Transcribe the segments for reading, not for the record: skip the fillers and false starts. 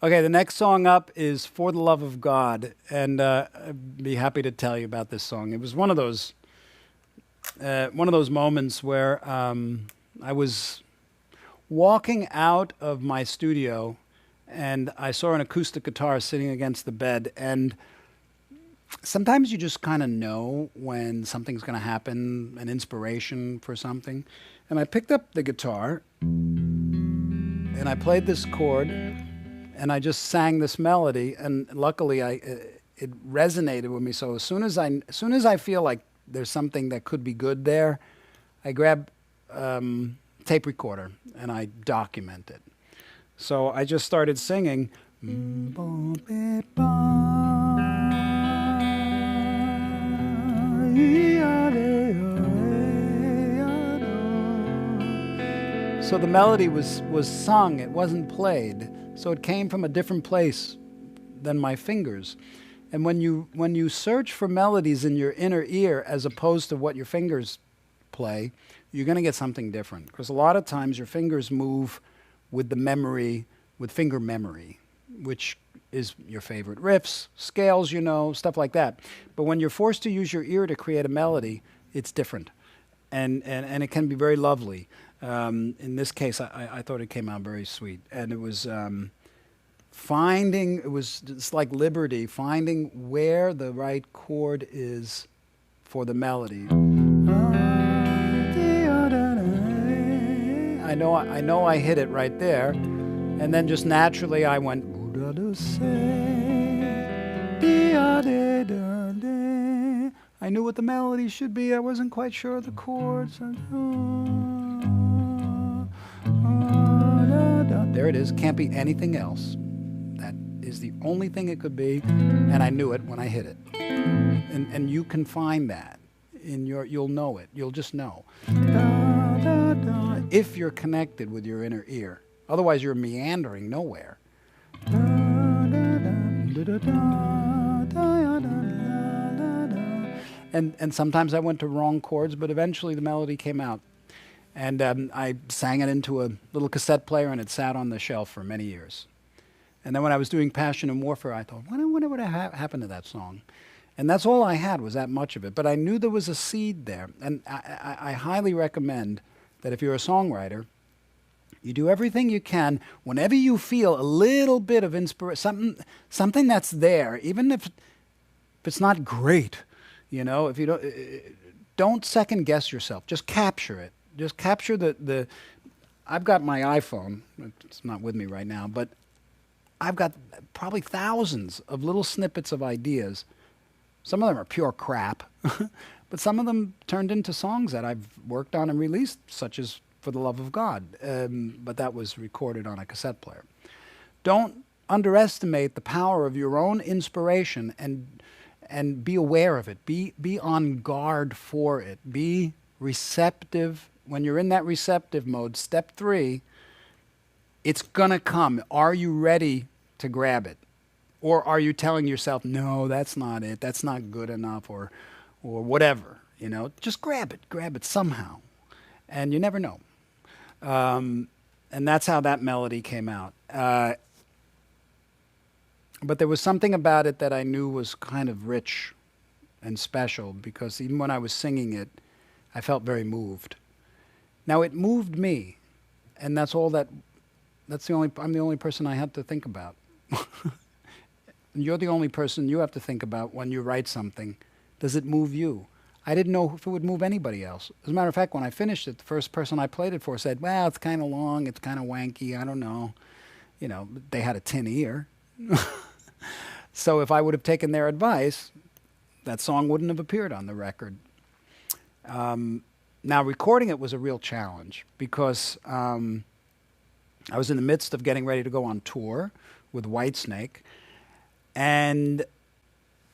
Okay, the next song up is "For the Love of God," and I'd be happy to tell you about this song. It was one of those moments where I was walking out of my studio, and I saw an acoustic guitar sitting against the bed, and sometimes you just kind of know when something's going to happen, an inspiration for something. And I picked up the guitar, and I played this chord, and I just sang this melody, and luckily it resonated with me. So as soon as I feel like there's something that could be good there, I grab tape recorder and I document it. So I just started singing. So the melody was sung, it wasn't played. So it came from a different place than my fingers. And when you search for melodies in your inner ear as opposed to what your fingers play, you're going to get something different. Because a lot of times your fingers move with the memory, with finger memory, which is your favorite riffs, scales, stuff like that. But when you're forced to use your ear to create a melody, it's different. And it can be very lovely. In this case, I thought it came out very sweet. And it was it's like liberty, finding where the right chord is for the melody. I know I hit it right there. And then just naturally I went. I knew what the melody should be. I wasn't quite sure of the chords. There it is. Can't be anything else. That is the only thing it could be. And I knew it when I hit it. And you can find that you'll know it. You'll just know. If you're connected with your inner ear. Otherwise you're meandering nowhere. And sometimes I went to wrong chords, but eventually the melody came out. And I sang it into a little cassette player, and it sat on the shelf for many years. And then when I was doing Passion and Warfare, I thought, what would have happened to that song? And that's all I had, was that much of it. But I knew there was a seed there. And I highly recommend that if you're a songwriter, you do everything you can whenever you feel a little bit of inspiration, something that's there, even if it's not great, if you don't second guess yourself. Just capture it. Just capture the. I've got my iPhone. It's not with me right now, but I've got probably thousands of little snippets of ideas. Some of them are pure crap, but some of them turned into songs that I've worked on and released, such as "For the Love of God," but that was recorded on a cassette player. Don't underestimate the power of your own inspiration, and be aware of it. Be on guard for it. Be receptive. When you're in that receptive mode, step 3, it's going to come. Are you ready to grab it? Or are you telling yourself, no, that's not it. That's not good enough, or whatever. Just grab it somehow. And you never know. And that's how that melody came out. But there was something about it that I knew was kind of rich and special, because even when I was singing it, I felt very moved. Now it moved me, and I'm the only person I had to think about. You're the only person you have to think about when you write something. Does it move you? I didn't know if it would move anybody else. As a matter of fact, when I finished it, the first person I played it for said, well, it's kind of long, it's kind of wanky, I don't know. They had a tin ear. So if I would have taken their advice, that song wouldn't have appeared on the record. Now, recording it was a real challenge, because I was in the midst of getting ready to go on tour with Whitesnake. And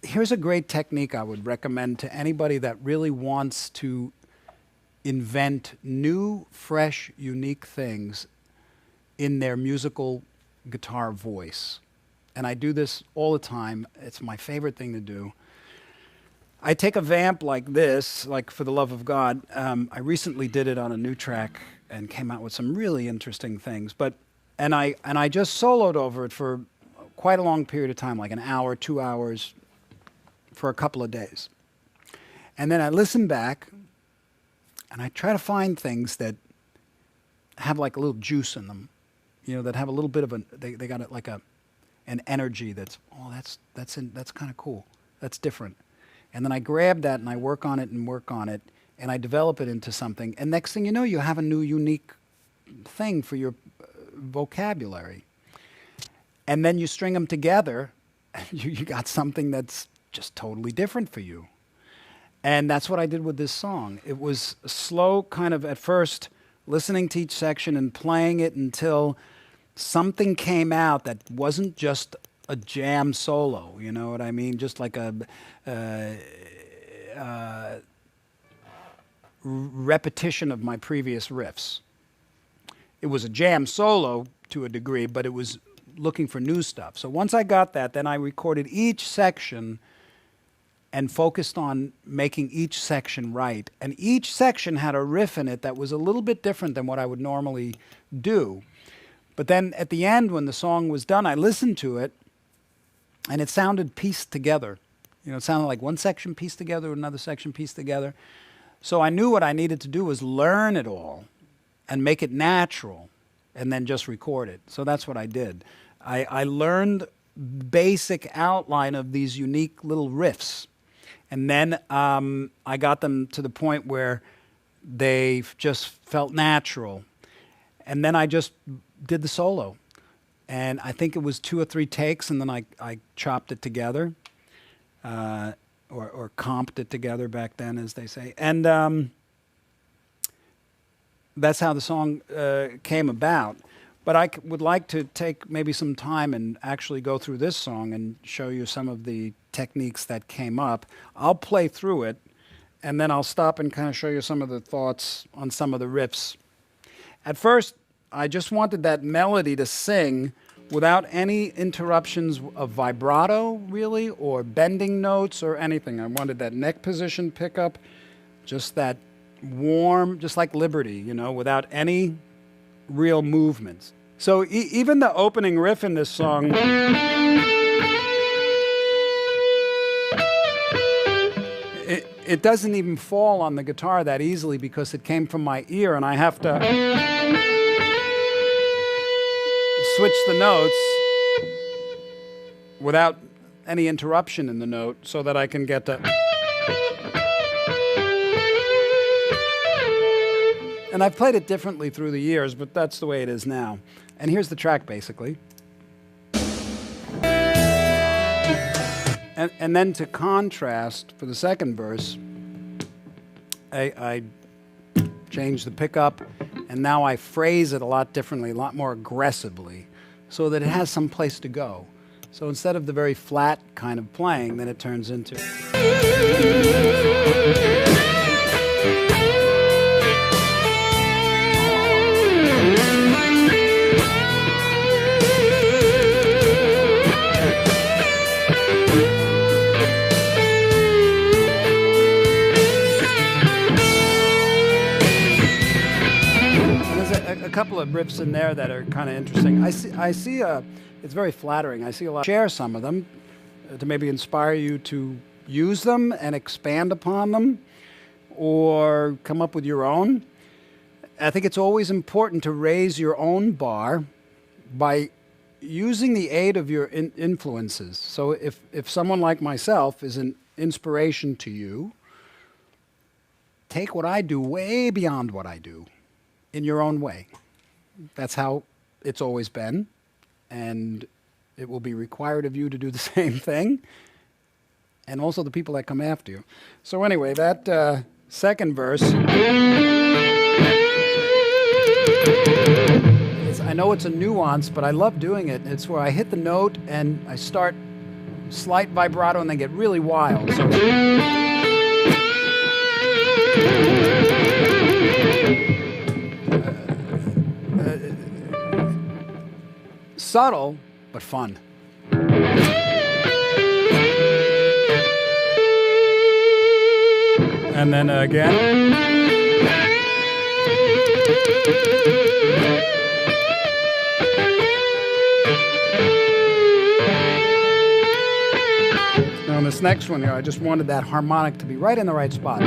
here's a great technique I would recommend to anybody that really wants to invent new, fresh, unique things in their musical guitar voice. And I do this all the time. It's my favorite thing to do. I take a vamp like this, like "For the Love of God." I recently did it on a new track and came out with some really interesting things. And I just soloed over it for quite a long period of time, like an hour, 2 hours, for a couple of days. And then I listen back, and I try to find things that have like a little juice in them, that have a little bit of they got it like an energy that's, that's kind of cool. That's different. And then I grab that and I work on it, and I develop it into something. And next thing you know, you have a new, unique thing for your vocabulary. And then you string them together, and you got something that's just totally different for you. And that's what I did with this song. It was slow, kind of at first, listening to each section and playing it until something came out that wasn't just a jam solo, you know what I mean? Just like a repetition of my previous riffs. It was a jam solo to a degree, but it was looking for new stuff. So once I got that, then I recorded each section and focused on making each section right. And each section had a riff in it that was a little bit different than what I would normally do. But then at the end, when the song was done, I listened to it, and it sounded pieced together. It sounded like one section pieced together, another section pieced together. So I knew what I needed to do was learn it all and make it natural, and then just record it. So that's what I did. I learned basic outline of these unique little riffs. And then I got them to the point where they just felt natural. And then I just did the solo. And I think it was 2 or 3 takes, and then I chopped it together, or comped it together back then, as they say. And that's how the song came about. But I would like to take maybe some time and actually go through this song and show you some of the techniques that came up. I'll play through it, and then I'll stop and kind of show you some of the thoughts on some of the riffs. At first, I just wanted that melody to sing without any interruptions of vibrato, really, or bending notes or anything. I wanted that neck position pickup, just that warm, just like Liberty, without any real movements. So even the opening riff in this song, it doesn't even fall on the guitar that easily because it came from my ear, and I have to switch the notes without any interruption in the note so that I can get to. And I've played it differently through the years, but that's the way it is now. And here's the track, basically. And then to contrast, for the second verse, I changed the pickup, and now I phrase it a lot differently, a lot more aggressively, so that it has some place to go. So instead of the very flat kind of playing, then it turns into. A couple of riffs in there that are kind of interesting. I see it's very flattering. I see a lot. Share some of them to maybe inspire you to use them and expand upon them, or come up with your own. I think it's always important to raise your own bar by using the aid of your influences. So if someone like myself is an inspiration to you, take what I do way beyond what I do in your own way. That's how it's always been, and it will be required of you to do the same thing, and also the people that come after you. So anyway, that second verse, I know it's a nuance, but I love doing it. It's where I hit the note and I start slight vibrato and then get really wild. So subtle, but fun. And then again. next one here, I just wanted that harmonic to be right in the right spot.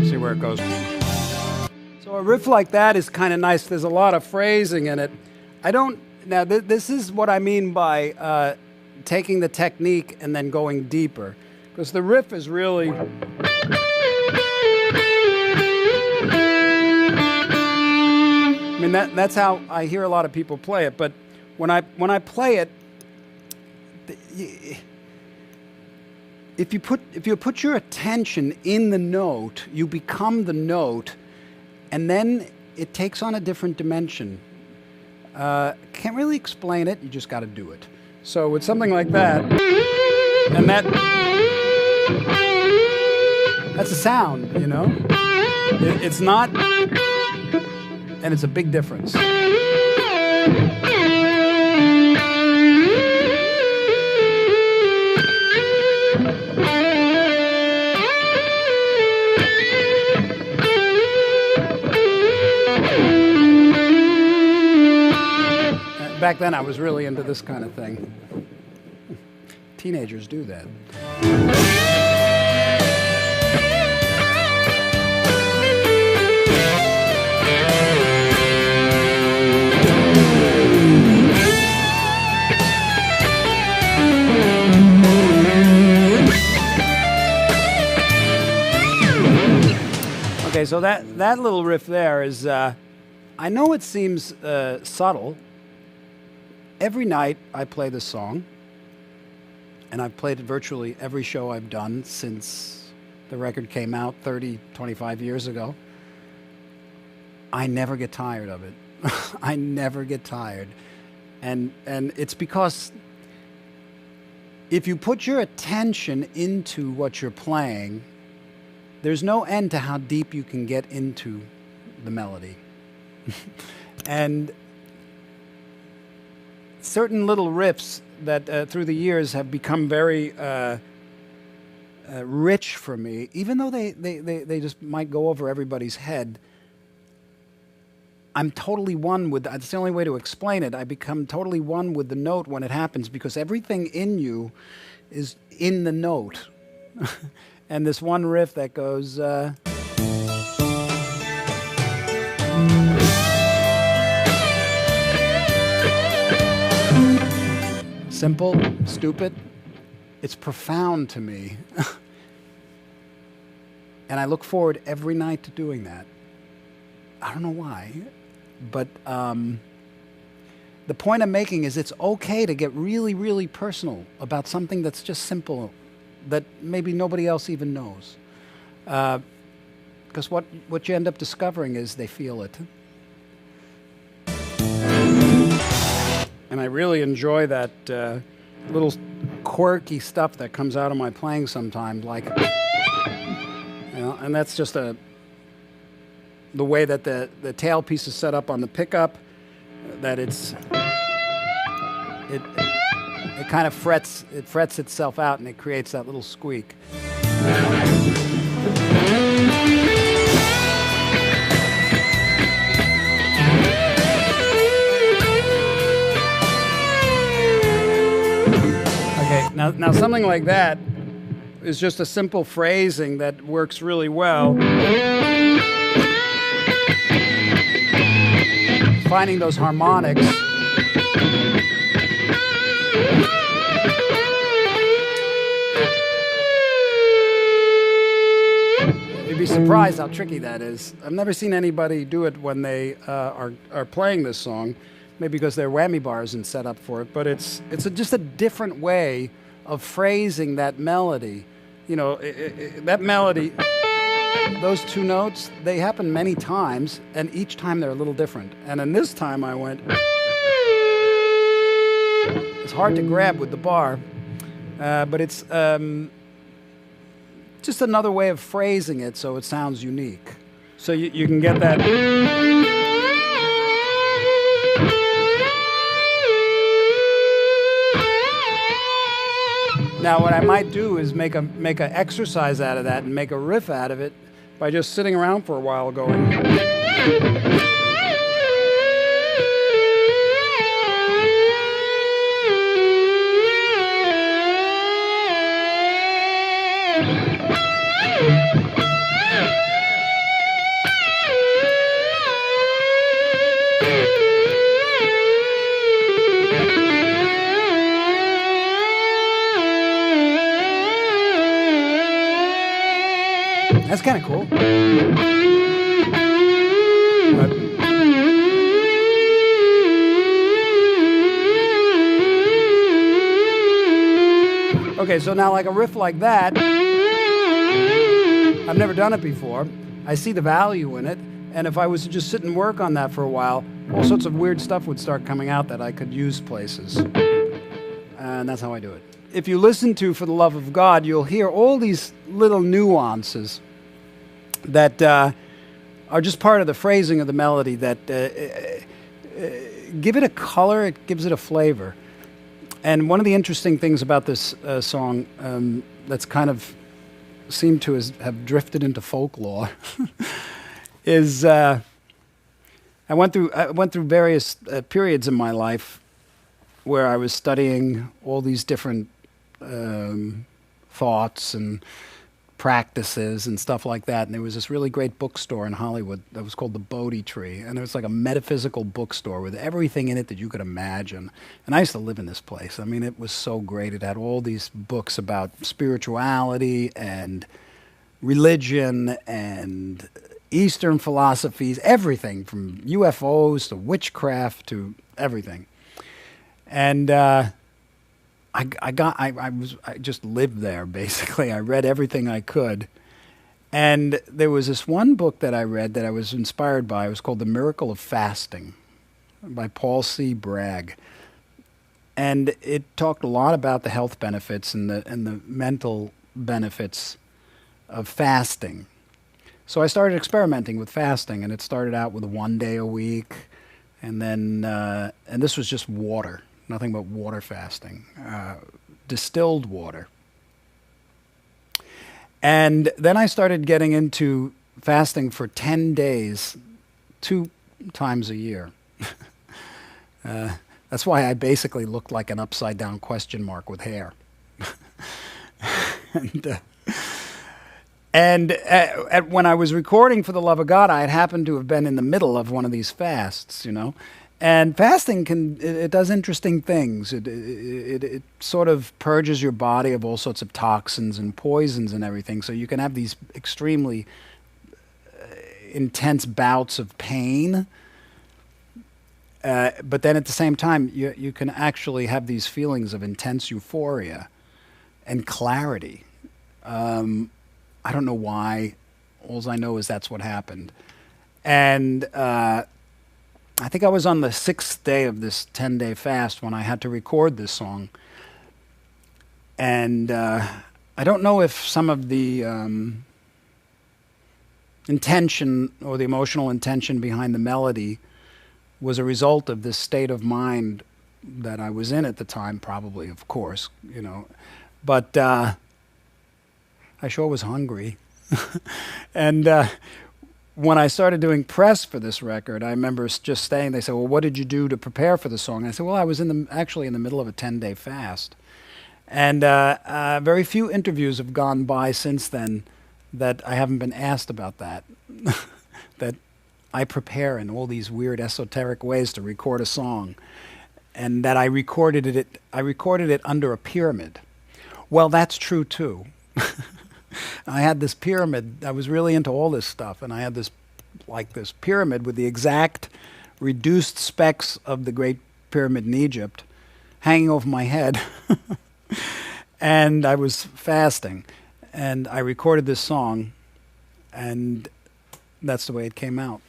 See where it goes. So a riff like that is kind of nice. There's a lot of phrasing in it. Now this is what I mean by taking the technique and then going deeper. Because the riff is really... I mean, that's how I hear a lot of people play it. But when I play it, if you put your attention in the note, you become the note, and then it takes on a different dimension. Can't really explain it. You just got to do it. So with something like that, and that's a sound, you know. It's not, and it's a big difference. Back then, I was really into this kind of thing. Teenagers do that. Okay, so that little riff there is, I know it seems subtle. Every night I play this song, and I've played it virtually every show I've done since the record came out 30, 25 years ago. I never get tired of it. I never get tired. And it's because if you put your attention into what you're playing, there's no end to how deep you can get into the melody. And certain little riffs that through the years have become very rich for me, even though they just might go over everybody's head. I'm totally one with, that's the only way to explain it. I become totally one with the note when it happens, because everything in you is in the note. And this one riff that goes... simple, stupid, it's profound to me. And I look forward every night to doing that. I don't know why, but the point I'm making is it's okay to get really, really personal about something that's just simple, that maybe nobody else even knows. Because what you end up discovering is they feel it. And I really enjoy that little quirky stuff that comes out of my playing sometimes, like, you know, and that's just the way that the tailpiece is set up on the pickup, that it kind of frets itself out, and it creates that little squeak. Now something like that is just a simple phrasing that works really well. Finding those harmonics. You'd be surprised how tricky that is. I've never seen anybody do it when they are playing this song, maybe because their whammy bar isn't set up for it, but it's just a different way of phrasing that melody. You know, that melody, those two notes, they happen many times, and each time they're a little different. And then this time I went... It's hard to grab with the bar, but it's just another way of phrasing it so it sounds unique. So you can get that... Now, what I might do is make an exercise out of that and make a riff out of it by just sitting around for a while going. That's kind of cool. Okay, so now like a riff like that, I've never done it before. I see the value in it, and if I was to just sit and work on that for a while, all sorts of weird stuff would start coming out that I could use places. And that's how I do it. If you listen to For the Love of God, you'll hear all these little nuances that are just part of the phrasing of the melody that give it a color, it gives it a flavor. And one of the interesting things about this song that's kind of seemed to have drifted into folklore is I went through various periods in my life where I was studying all these different thoughts and practices and stuff like that. And there was this really great bookstore in Hollywood that was called the Bodhi Tree. And it was like a metaphysical bookstore with everything in it that you could imagine. And I used to live in this place. I mean, it was so great. It had all these books about spirituality and religion and Eastern philosophies, everything from UFOs to witchcraft to everything. And I just lived there, basically. I read everything I could. And there was this one book that I read that I was inspired by. It was called The Miracle of Fasting by Paul C. Bragg. And it talked a lot about the health benefits and the mental benefits of fasting. So I started experimenting with fasting, and it started out with 1 day a week. And then, and this was just water. Nothing but water fasting, distilled water. And then I started getting into fasting for 10 days, 2 times a year. That's why I basically looked like an upside down question mark with hair. And when I was recording For the Love of God, I had happened to have been in the middle of one of these fasts, you know. And fasting it does interesting things. It sort of purges your body of all sorts of toxins and poisons and everything. So you can have these extremely intense bouts of pain. But then at the same time, you can actually have these feelings of intense euphoria and clarity. I don't know why. All I know is that's what happened. And I think I was on the 6th day of this 10-day fast when I had to record this song. And I don't know if some of the intention or the emotional intention behind the melody was a result of this state of mind that I was in at the time, probably, of course, you know. But I sure was hungry. And when I started doing press for this record, I remember just staying. They said, "Well, what did you do to prepare for the song?" And I said, "Well, I was actually in the middle of a 10-day fast." And very few interviews have gone by since then that I haven't been asked about that. That I prepare in all these weird esoteric ways to record a song, and that I recorded it under a pyramid. Well, that's true too. I had this pyramid. I was really into all this stuff, and I had this pyramid with the exact reduced specs of the Great Pyramid in Egypt hanging over my head. And I was fasting, and I recorded this song, and that's the way it came out.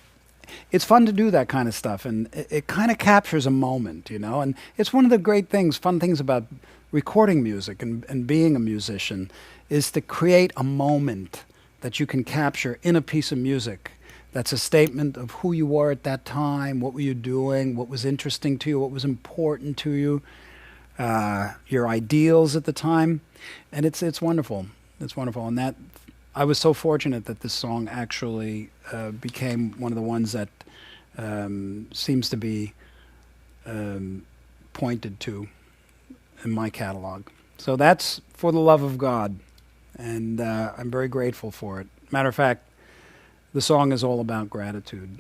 It's fun to do that kind of stuff, and it kind of captures a moment, you know, and it's one of the great things, fun things about recording music and being a musician is to create a moment that you can capture in a piece of music that's a statement of who you were at that time, what were you doing, what was interesting to you, what was important to you, your ideals at the time. And it's wonderful. It's wonderful. And that I was so fortunate that this song actually became one of the ones that seems to be pointed to in my catalog. So that's For the Love of God. And I'm very grateful for it. Matter of fact, the song is all about gratitude.